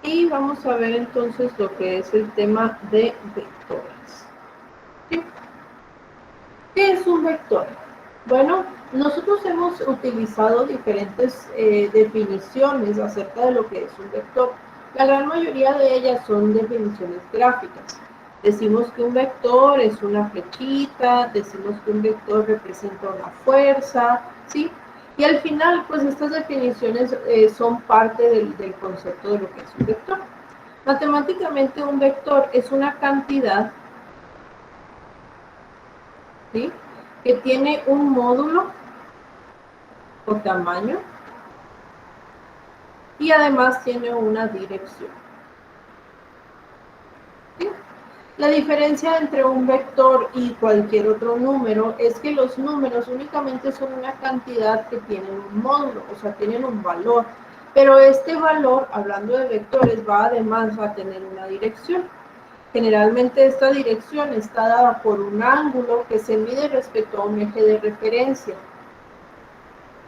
Y vamos a ver entonces lo que es el tema de vectores. ¿Sí? ¿Qué es un vector? Bueno, nosotros hemos utilizado diferentes definiciones acerca de lo que es un vector. La gran mayoría de ellas son definiciones gráficas. Decimos que un vector es una flechita, decimos que un vector representa una fuerza, ¿sí? Y al final, pues estas definiciones son parte del concepto de lo que es un vector. Matemáticamente, un vector es una cantidad, ¿sí?, que tiene un módulo o tamaño y además tiene una dirección. ¿Sí? La diferencia entre un vector y cualquier otro número es que los números únicamente son una cantidad que tienen un módulo, o sea, tienen un valor. Pero este valor, hablando de vectores, va además a tener una dirección. Generalmente esta dirección está dada por un ángulo que se mide respecto a un eje de referencia.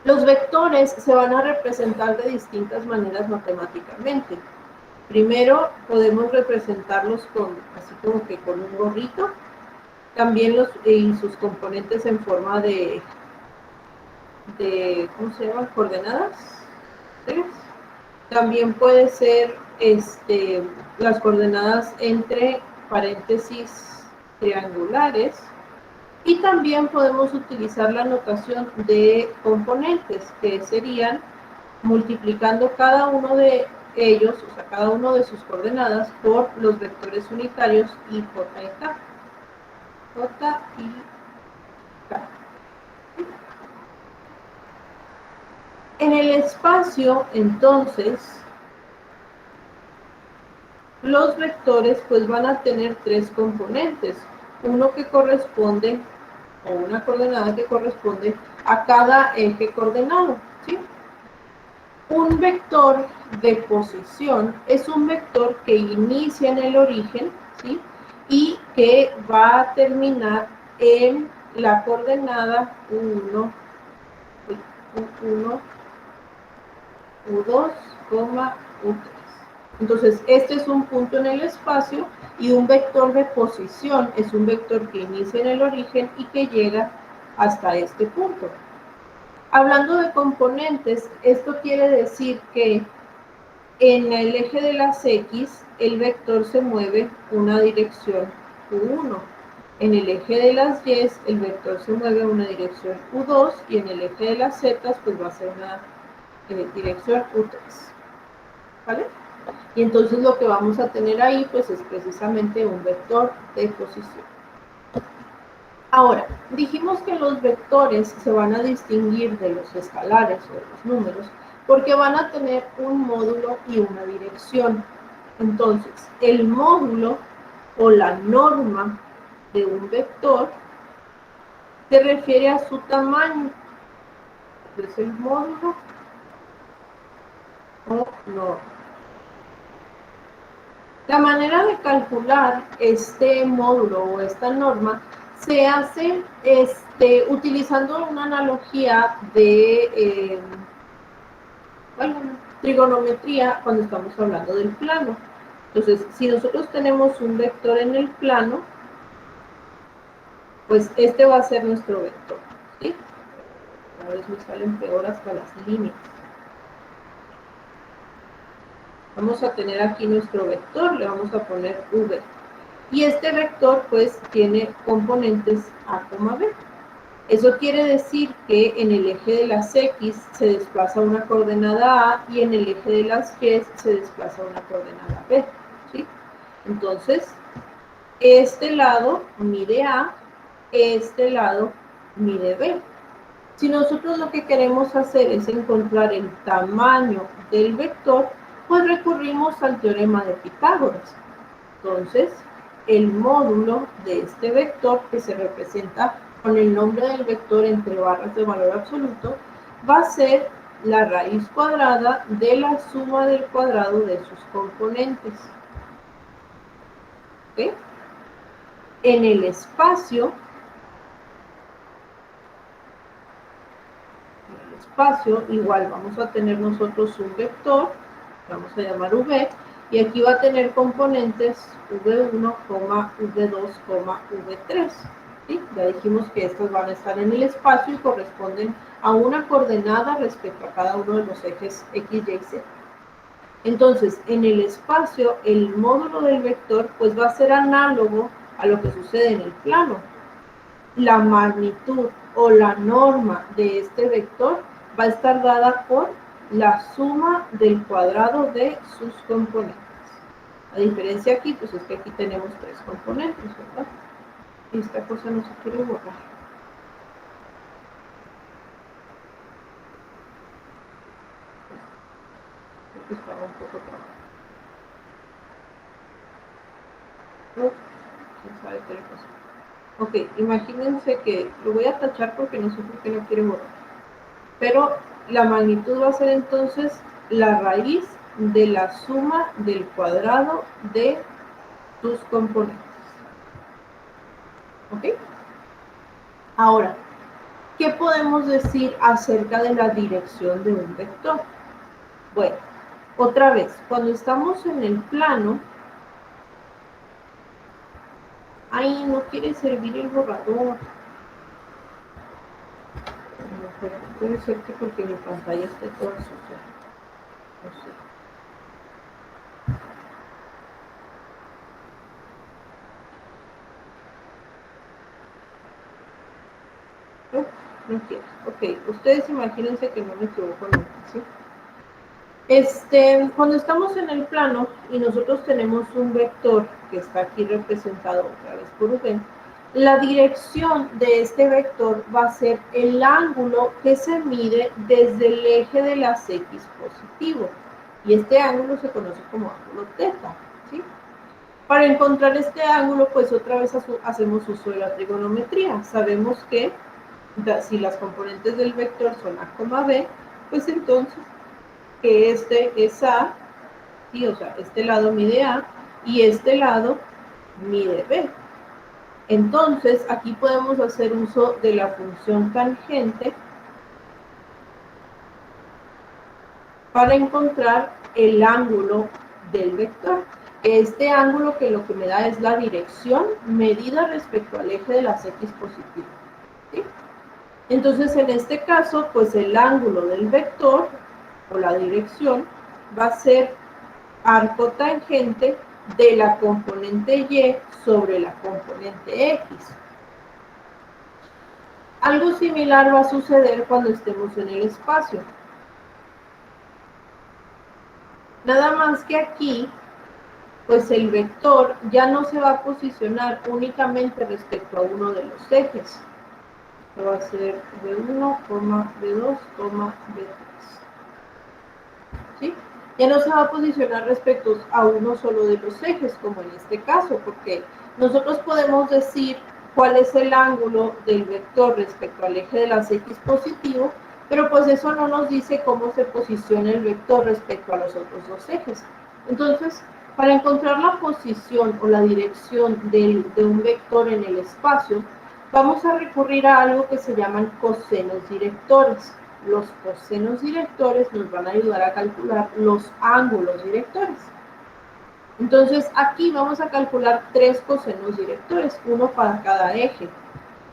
Los vectores se van a representar de distintas maneras matemáticamente. Primero podemos representarlos así como que con un gorrito, también y sus componentes en forma de ¿cómo se llama? Coordenadas. ¿Sí? También puede ser las coordenadas entre paréntesis triangulares. Y también podemos utilizar la notación de componentes, que serían multiplicando cada uno de ellos, o sea, cada uno de sus coordenadas, por los vectores unitarios y j y k. J y k. En el espacio, entonces, los vectores pues van a tener tres componentes. Uno que corresponde, o una coordenada que corresponde a cada eje coordenado, ¿sí? Un vector de posición es un vector que inicia en el origen, ¿sí?, y que va a terminar en la coordenada 1, U2, U3. Entonces, este es un punto en el espacio y un vector de posición es un vector que inicia en el origen y que llega hasta este punto. Hablando de componentes, esto quiere decir que en el eje de las X, el vector se mueve una dirección U1. En el eje de las Y, el vector se mueve una dirección U2 y en el eje de las Z, pues va a ser una dirección U3. ¿Vale? Y entonces lo que vamos a tener ahí, pues es precisamente un vector de posición. Ahora, dijimos que los vectores se van a distinguir de los escalares o de los números porque van a tener un módulo y una dirección. Entonces, el módulo o la norma de un vector se refiere a su tamaño. ¿Es el módulo o norma? La manera de calcular este módulo o esta norma se hace utilizando una analogía de trigonometría cuando estamos hablando del plano. Entonces, si nosotros tenemos un vector en el plano, pues este va a ser nuestro vector, ¿sí? Cada vez me salen peor hasta las líneas. Vamos a tener aquí nuestro vector, le vamos a poner V. Y este vector, pues, tiene componentes A, B. Eso quiere decir que en el eje de las X se desplaza una coordenada A y en el eje de las Y se desplaza una coordenada B, ¿sí? Entonces, este lado mide A, este lado mide B. Si nosotros lo que queremos hacer es encontrar el tamaño del vector, pues recurrimos al teorema de Pitágoras. Entonces, el módulo de este vector, que se representa con el nombre del vector entre barras de valor absoluto, va a ser la raíz cuadrada de la suma del cuadrado de sus componentes. ¿Okay? En el espacio, igual vamos a tener nosotros un vector, vamos a llamar V, Y aquí va a tener componentes V1, V2, V3. ¿Sí? Ya dijimos que estos van a estar en el espacio y corresponden a una coordenada respecto a cada uno de los ejes X, Y, Z. Entonces, en el espacio, el módulo del vector pues va a ser análogo a lo que sucede en el plano. La magnitud o la norma de este vector va a estar dada por la suma del cuadrado de sus componentes. La diferencia aquí, pues es que aquí tenemos 3 componentes, ¿verdad? Esta cosa no se quiere borrar. Estaba un poco trabajo. No, quién sabe qué le pasó. Ok, imagínense que lo voy a tachar porque no sé por qué no quiere borrar. Pero la magnitud va a ser entonces la raíz de la suma del cuadrado de sus componentes. ¿Ok? Ahora, ¿qué podemos decir acerca de la dirección de un vector? Bueno, otra vez, cuando estamos en el plano, ¡ay, no quiere servir el borrador! Puede ser que porque mi pantalla esté toda sucia. No sé. No quiero. Ok, ustedes imagínense que no me equivoco nunca, ¿sí? Cuando estamos en el plano y nosotros tenemos un vector que está aquí representado otra vez por V, la dirección de este vector va a ser el ángulo que se mide desde el eje de las X positivo. Y este ángulo se conoce como ángulo θ, ¿sí? Para encontrar este ángulo, pues otra vez hacemos uso de la trigonometría. Sabemos que si las componentes del vector son A, B, pues entonces que este es A, ¿sí? O sea, este lado mide A y este lado mide B. Entonces, aquí podemos hacer uso de la función tangente para encontrar el ángulo del vector. Este ángulo que lo que me da es la dirección medida respecto al eje de las X positivas, ¿sí? Entonces, en este caso, pues el ángulo del vector o la dirección va a ser arco tangente de la componente Y sobre la componente X. Algo similar va a suceder cuando estemos en el espacio. Nada más que aquí, pues el vector ya no se va a posicionar únicamente respecto a uno de los ejes. Va a ser B1, B2, B3. ¿Sí? Ya no se va a posicionar respecto a uno solo de los ejes, como en este caso, porque nosotros podemos decir cuál es el ángulo del vector respecto al eje de las X positivo, pero pues eso no nos dice cómo se posiciona el vector respecto a los otros dos ejes. Entonces, para encontrar la posición o la dirección de un vector en el espacio, vamos a recurrir a algo que se llaman cosenos directores. Los cosenos directores nos van a ayudar a calcular los ángulos directores. Entonces, aquí vamos a calcular 3 cosenos directores, uno para cada eje.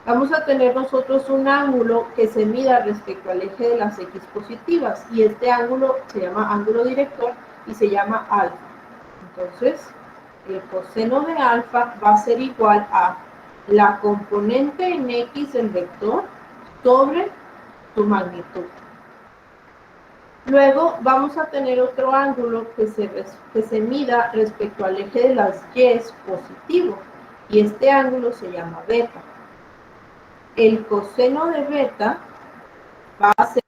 Vamos a tener nosotros un ángulo que se mida respecto al eje de las X positivas, y este ángulo se llama ángulo director y se llama alfa. Entonces, el coseno de alfa va a ser igual a la componente en X del vector sobre su magnitud. Luego vamos a tener otro ángulo que se mida respecto al eje de las Y positivo, y este ángulo se llama beta. El coseno de beta va a ser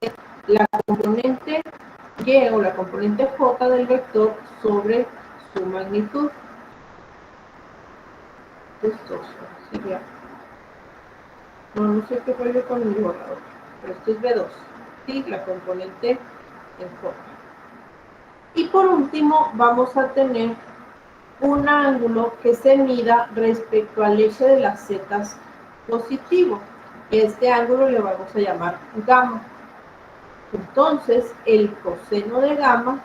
la componente Y o la componente J del vector sobre su magnitud. Esto sería. No sé qué fue con mi borrador, pero esto es B2, ¿sí? La componente en J. Y por último, vamos a tener un ángulo que se mida respecto al eje de las Z positivo. Este ángulo le vamos a llamar gamma. Entonces, el coseno de gamma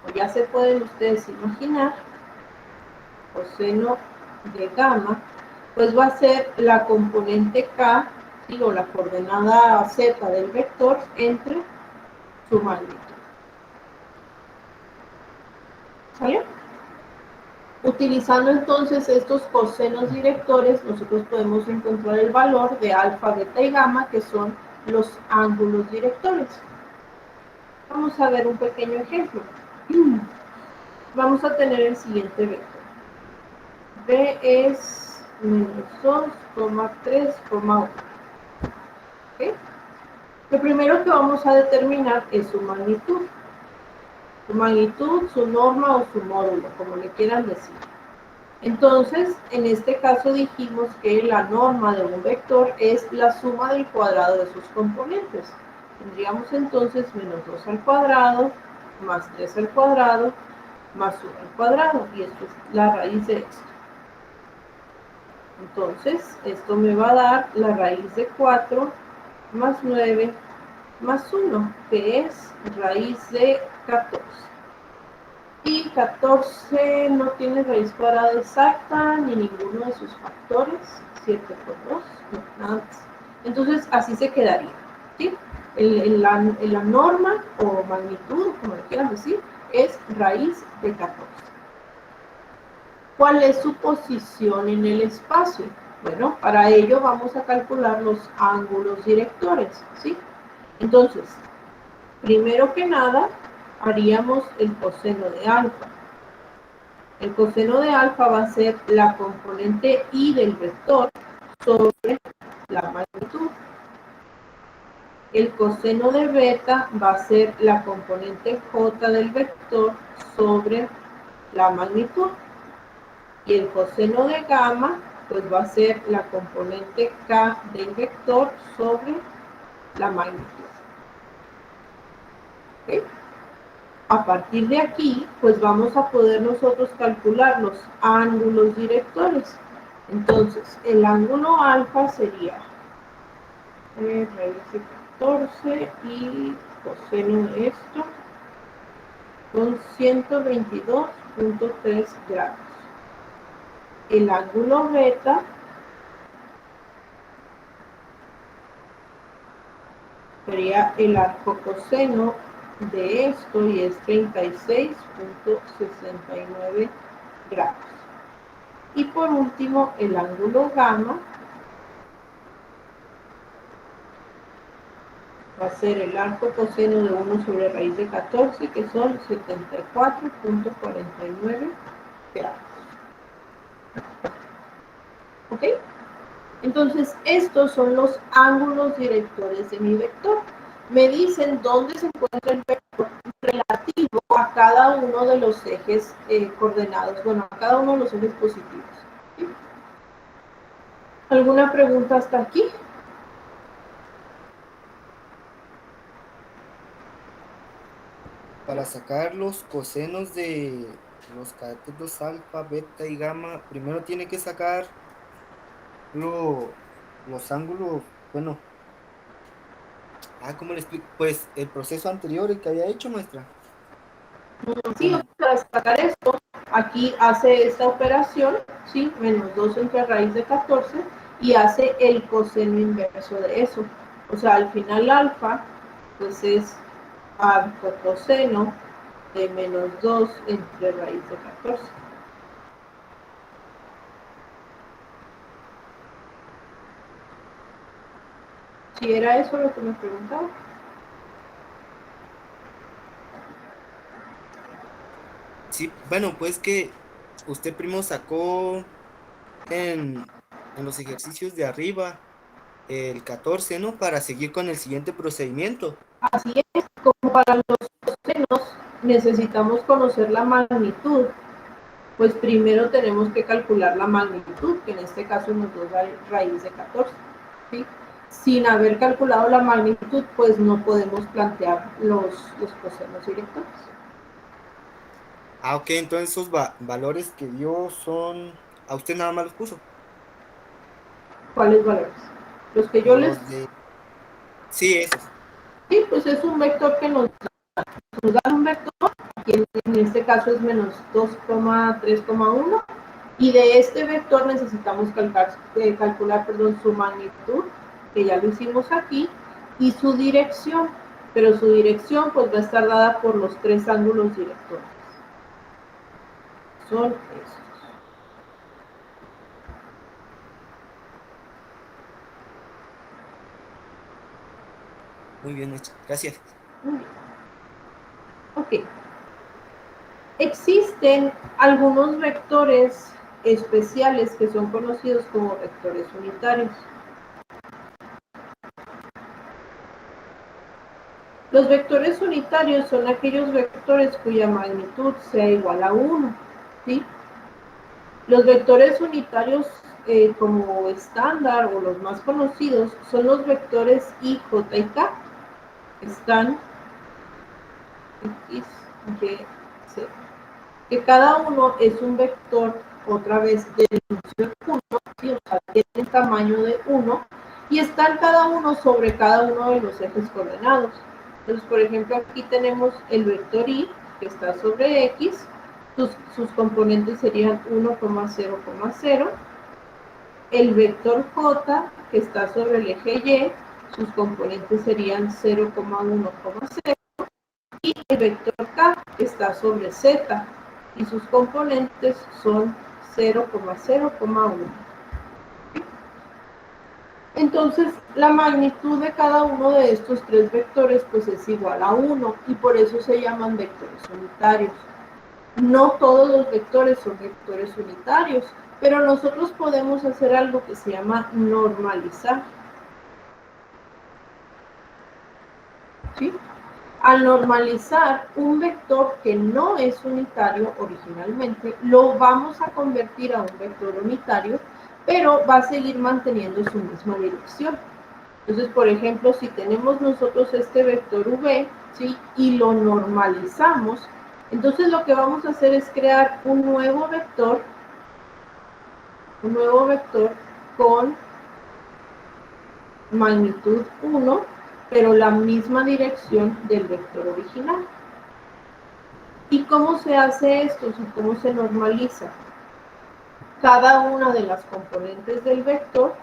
Como ya se pueden ustedes imaginar, coseno de gamma, pues va a ser la componente k, digo, la coordenada z del vector entre su magnitud. ¿Sale? Utilizando entonces estos cosenos directores, nosotros podemos encontrar el valor de alfa, beta y gamma, que son los ángulos directores. Vamos a ver un pequeño ejemplo. Vamos a tener el siguiente vector. B es menos 2,3,1. ¿Okay? Lo primero que vamos a determinar es su magnitud. Su magnitud, su norma o su módulo, como le quieran decir. Entonces, en este caso dijimos que la norma de un vector es la suma del cuadrado de sus componentes. Tendríamos entonces menos 2 al cuadrado, más 3 al cuadrado, más 1 al cuadrado, y esto es la raíz de esto. Entonces, esto me va a dar la raíz de 4 más 9 más 1, que es raíz de 14. Y 14 no tiene raíz cuadrada exacta ni ninguno de sus factores. 7 por 2, no, nada más. Entonces, así se quedaría. ¿Sí? La norma o magnitud, como le quieran decir, es raíz de 14. ¿Cuál es su posición en el espacio? Bueno, para ello vamos a calcular los ángulos directores. ¿Sí? Entonces, primero que nada, haríamos el coseno de alfa. El coseno de alfa va a ser la componente y del vector sobre la magnitud. El coseno de beta va a ser la componente j del vector sobre la magnitud. Y el coseno de gamma, pues va a ser la componente k del vector sobre la magnitud. ¿Okay? A partir de aquí, pues vamos a poder nosotros calcular los ángulos directores. Entonces, el ángulo alfa sería raíz de 14 y coseno de esto son 122.3 grados. El ángulo beta sería el arcocoseno de esto y es 36.69 grados. Y por último, el ángulo gamma va a ser el arcocoseno de 1 sobre raíz de 14, que son 74.49 grados. ¿Ok? Entonces, estos son los ángulos directores de mi vector. Me dicen dónde se encuentra el vector relativo a cada uno de los ejes coordenados, bueno, a cada uno de los ejes positivos. ¿Sí? ¿Alguna pregunta hasta aquí? Para sacar los cosenos de los catetos alfa, beta y gamma, primero tiene que sacar los ángulos, bueno, ¿cómo le explico? Pues el proceso anterior, el que había hecho, maestra. Sí, para sacar esto, aquí hace esta operación, ¿sí? Menos 2 entre raíz de 14 y hace el coseno inverso de eso. O sea, al final alfa, pues es arcocoseno de menos 2 entre raíz de 14. ¿Sí era eso lo que me preguntaba? Sí, bueno, pues que usted primero sacó en los ejercicios de arriba el 14, ¿no? Para seguir con el siguiente procedimiento. Así es, como para los cosenos necesitamos conocer la magnitud, pues primero tenemos que calcular la magnitud, que en este caso nos da raíz de 14. ¿Sí? Sin haber calculado la magnitud, pues no podemos plantear los cosenos directores. Ok, entonces esos valores que dio son, a usted nada más los puso. ¿Cuáles valores? Los que yo les... Los de, sí, esos. Sí, pues es un vector que nos da un vector, aquí en en este caso es menos 2,3,1, y de este vector necesitamos calcular su magnitud, que ya lo hicimos aquí, y su dirección, pero su dirección pues va a estar dada por los tres ángulos directores. Son estos. Muy bien, maestra. Gracias. Muy bien. Ok. Existen algunos vectores especiales que son conocidos como vectores unitarios. Los vectores unitarios son aquellos vectores cuya magnitud sea igual a 1, ¿sí? Los vectores unitarios como estándar o los más conocidos son los vectores I, J y K. Están X, Y, Z. Que cada uno es un vector, otra vez, de dimensión 1, ¿sí? O sea, tiene tamaño de 1, y están cada uno sobre cada uno de los ejes coordenados. Entonces, por ejemplo, aquí tenemos el vector Y, que está sobre X, sus componentes serían 1,0,0. El vector J, que está sobre el eje Y, sus componentes serían 0,1,0. Y el vector K, que está sobre Z, y sus componentes son 0,0,1. Entonces, la magnitud de cada uno de estos tres vectores pues es igual a 1, y por eso se llaman vectores unitarios. No todos los vectores son vectores unitarios, pero nosotros podemos hacer algo que se llama normalizar. ¿Sí? Al normalizar un vector que no es unitario originalmente, lo vamos a convertir a un vector unitario, pero va a seguir manteniendo su misma dirección. Entonces, por ejemplo, si tenemos nosotros este vector v, ¿sí? Y lo normalizamos, entonces lo que vamos a hacer es crear un nuevo vector con magnitud 1, pero la misma dirección del vector original. ¿Y cómo se hace esto? ¿Cómo se normaliza? Cada una de las componentes del vector,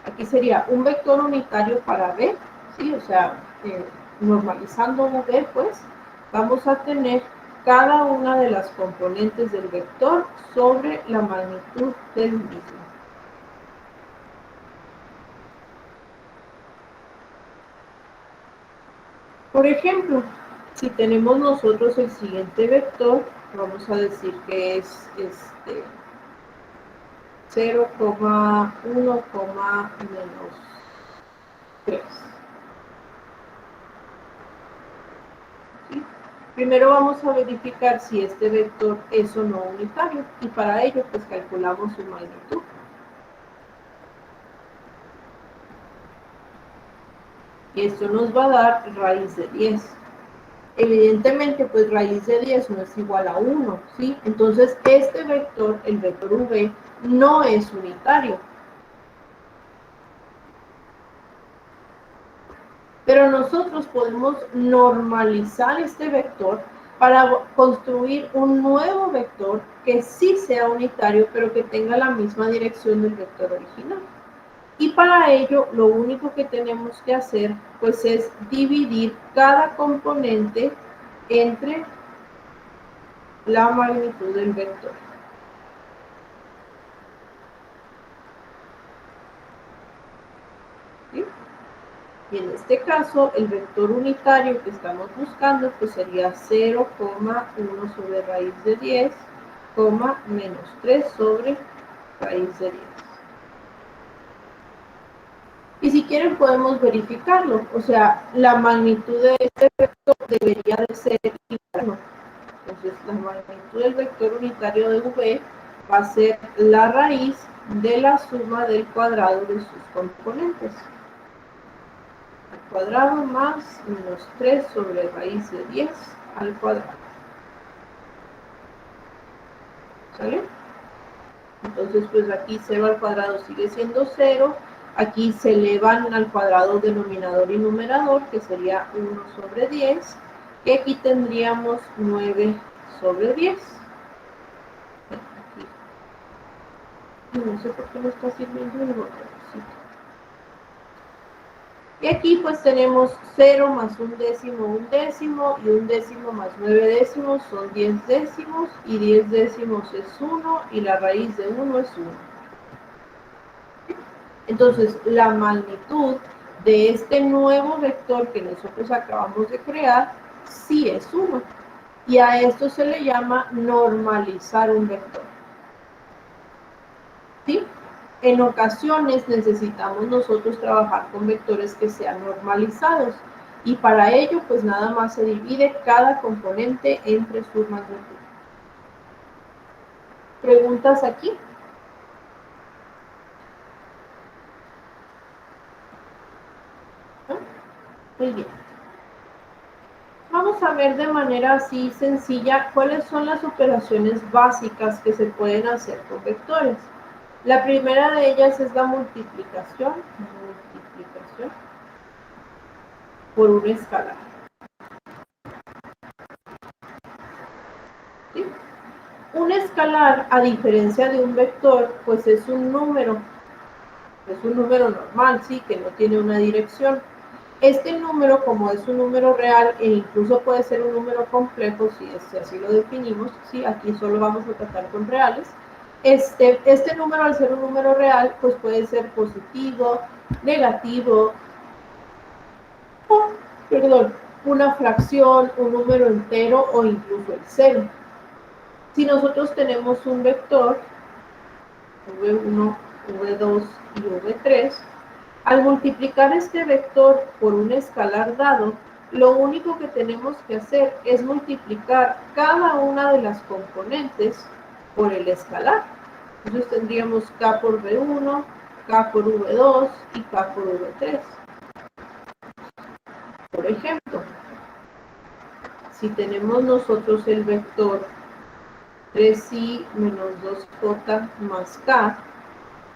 aquí sería un vector unitario para v, ¿sí? O sea, normalizando v, pues, vamos a tener cada una de las componentes del vector sobre la magnitud del mismo. Por ejemplo, si tenemos nosotros el siguiente vector, vamos a decir que es 0,1, menos 3. ¿Sí? Primero vamos a verificar si este vector es o no unitario, y para ello pues calculamos su magnitud. Y esto nos va a dar raíz de 10. Evidentemente, pues raíz de 10 no es igual a 1, ¿sí? Entonces, este vector, el vector v, no es unitario. Pero nosotros podemos normalizar este vector para construir un nuevo vector que sí sea unitario, pero que tenga la misma dirección del vector original. Y para ello, lo único que tenemos que hacer, pues, es dividir cada componente entre la magnitud del vector. ¿Sí? Y en este caso, el vector unitario que estamos buscando, pues sería 0,1 sobre raíz de 10, menos 3 sobre raíz de 10. Y si quieren podemos verificarlo, o sea, la magnitud de este vector debería de ser igual. Entonces, la magnitud del vector unitario de v va a ser la raíz de la suma del cuadrado de sus componentes. Al cuadrado más menos 3 sobre raíz de 10 al cuadrado. ¿Sale? Entonces, pues aquí 0 al cuadrado sigue siendo 0. Aquí se elevan al cuadrado denominador y numerador, que sería 1 sobre 10. Y aquí tendríamos 9 sobre 10. No sé por qué no está sirviendo el botoncito. Y aquí pues tenemos 0 más un décimo y un décimo más 9 décimos son 10 décimos y 10 décimos es 1 y la raíz de 1 es 1. Entonces la magnitud de este nuevo vector que nosotros acabamos de crear sí es 1 y a esto se le llama normalizar un vector. ¿Sí? En ocasiones necesitamos nosotros trabajar con vectores que sean normalizados y para ello pues nada más se divide cada componente entre su magnitud. ¿Preguntas aquí? ¿No? Muy bien. Vamos a ver de manera así sencilla cuáles son las operaciones básicas que se pueden hacer con vectores. La primera de ellas es la multiplicación por un escalar. ¿Sí? Un escalar, a diferencia de un vector, pues es un número normal, ¿sí? Que no tiene una dirección. Este número, como es un número real e incluso puede ser un número complejo, si así lo definimos, ¿sí? Aquí solo vamos a tratar con reales. Este número, al ser un número real, pues puede ser positivo, negativo, o, perdón, una fracción, un número entero o incluso el cero. Si nosotros tenemos un vector, V1, V2 y V3, al multiplicar este vector por un escalar dado, lo único que tenemos que hacer es multiplicar cada una de las componentes por el escalar. Entonces tendríamos K por V1, K por V2 y K por V3. Por ejemplo, si tenemos nosotros el vector 3i menos 2j más k,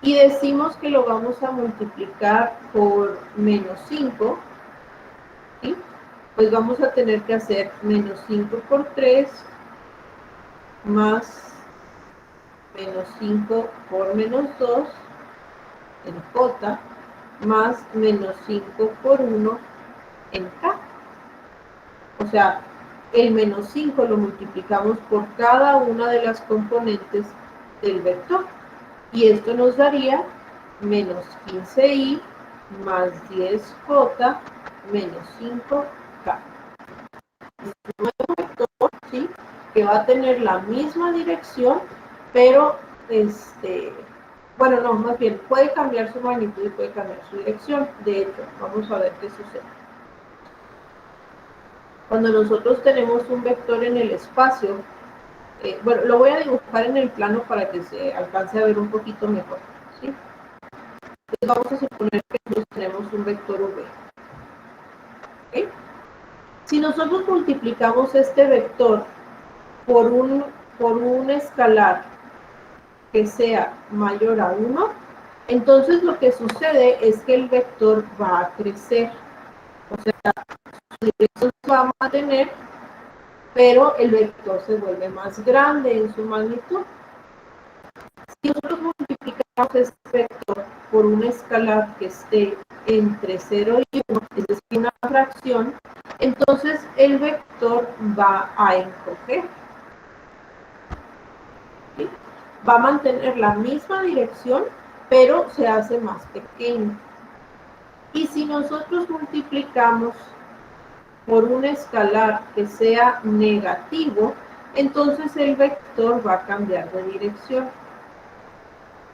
y decimos que lo vamos a multiplicar por menos 5, ¿sí? Pues vamos a tener que hacer menos 5 por 3 más menos 5 por menos 2 en j más menos 5 por 1 en k. O sea, el menos 5 lo multiplicamos por cada una de las componentes del vector. Y esto nos daría menos 15i más 10j menos 5k. Un nuevo vector, ¿sí? Que va a tener la misma dirección, pero bueno, no, más bien, puede cambiar su magnitud y puede cambiar su dirección. De hecho, vamos a ver qué sucede. Cuando nosotros tenemos un vector en el espacio, bueno, lo voy a dibujar en el plano para que se alcance a ver un poquito mejor, ¿sí? Entonces vamos a suponer que nosotros tenemos un vector v. ¿Okay? Si nosotros multiplicamos este vector por un escalar que sea mayor a 1, entonces lo que sucede es que el vector va a crecer. O sea, su dirección se va a mantener, pero el vector se vuelve más grande en su magnitud. Si nosotros multiplicamos este vector por un escalar que esté entre 0 y 1, es decir, una fracción, entonces el vector va a encoger. ¿Sí? Va a mantener la misma dirección, pero se hace más pequeño. Y si nosotros multiplicamos por un escalar que sea negativo, entonces el vector va a cambiar de dirección.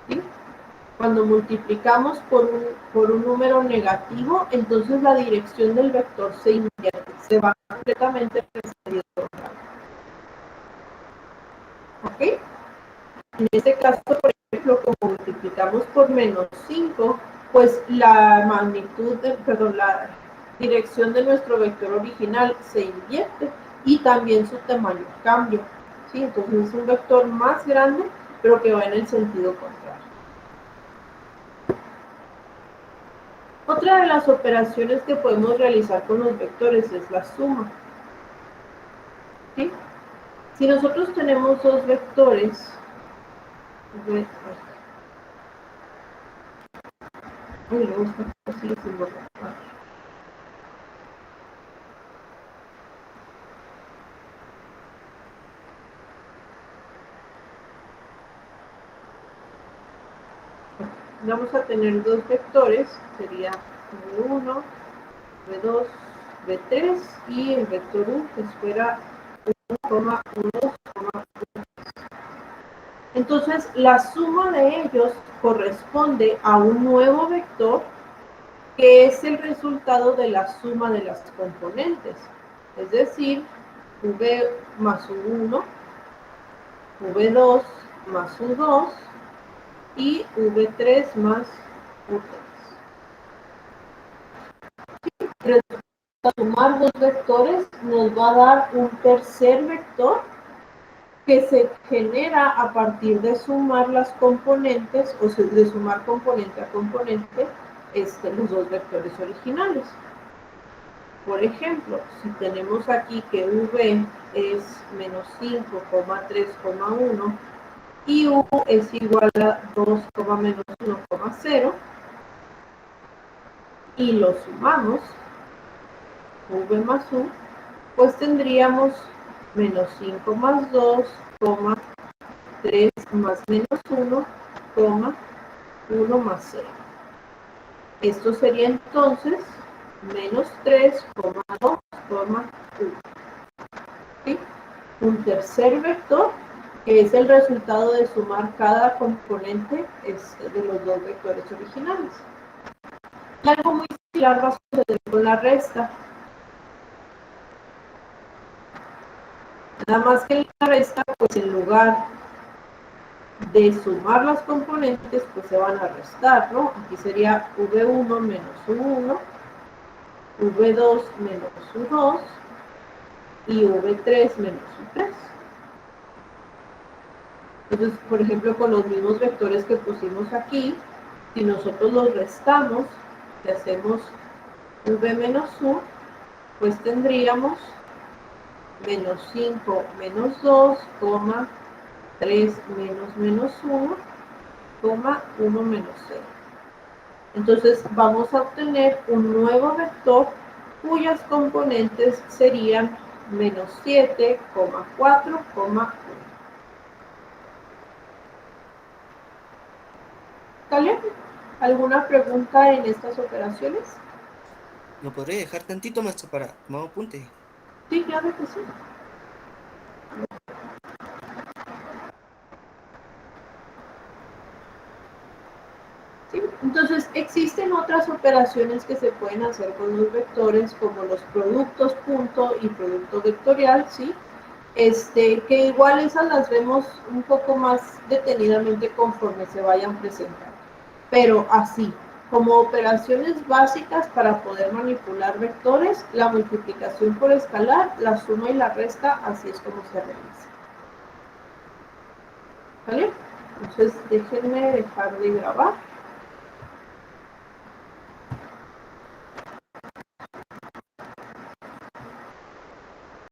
¿Sí? Cuando multiplicamos por un número negativo, entonces la dirección del vector se invierte, se va completamente en sentido contrario. ¿Ok? En este caso, por ejemplo, como multiplicamos por menos 5, pues la magnitud, la dirección de nuestro vector original se invierte y también su tamaño cambia. ¿Sí? Entonces es un vector más grande, pero que va en el sentido contrario. Otra de las operaciones que podemos realizar con los vectores es la suma. ¿Sí? Si nosotros tenemos dos vectores, vamos a tener dos vectores, sería V1, V2, V3 y el vector U que fuera 1, 1, 1. Entonces, la suma de ellos corresponde a un nuevo vector que es el resultado de la suma de las componentes. Es decir, V más U1, V2 más U2 y V3 más U3. Sumar dos vectores nos va a dar un tercer vector que se genera a partir de sumar las componentes, o sea, de sumar componente a componente, los dos vectores originales. Por ejemplo, si tenemos aquí que V es menos 5,3,1 y U es igual a 2, menos 1,0 y lo sumamos, V más U, pues tendríamos menos 5 más 2, 3 más menos 1, 1 más 0. Esto sería entonces menos 3,2, 1. ¿Sí? Un tercer vector que es el resultado de sumar cada componente de los dos vectores originales. Y algo muy similar va a suceder con la resta. Nada más que en la resta, pues en lugar de sumar las componentes, pues se van a restar, ¿no? Aquí sería V1 menos U1, V2 menos U2 y V3 menos U3. Entonces, por ejemplo, con los mismos vectores que pusimos aquí, si nosotros los restamos, si hacemos V menos U, pues tendríamos menos 5 menos 2, 3 menos 1, 1 menos 0. Entonces vamos a obtener un nuevo vector cuyas componentes serían menos 7,4,1. ¿Vale? ¿Alguna pregunta en estas operaciones? ¿Lo podré dejar tantito, maestro, para tomar un apunte? Sí, claro que sí. ¿Sí? Entonces, existen otras operaciones que se pueden hacer con los vectores, como los productos punto y producto vectorial, ¿sí? Que igual esas las vemos un poco más detenidamente conforme se vayan presentando. Pero así, como operaciones básicas para poder manipular vectores, la multiplicación por escalar, la suma y la resta, así es como se realiza. ¿Vale? Entonces, déjenme dejar de grabar.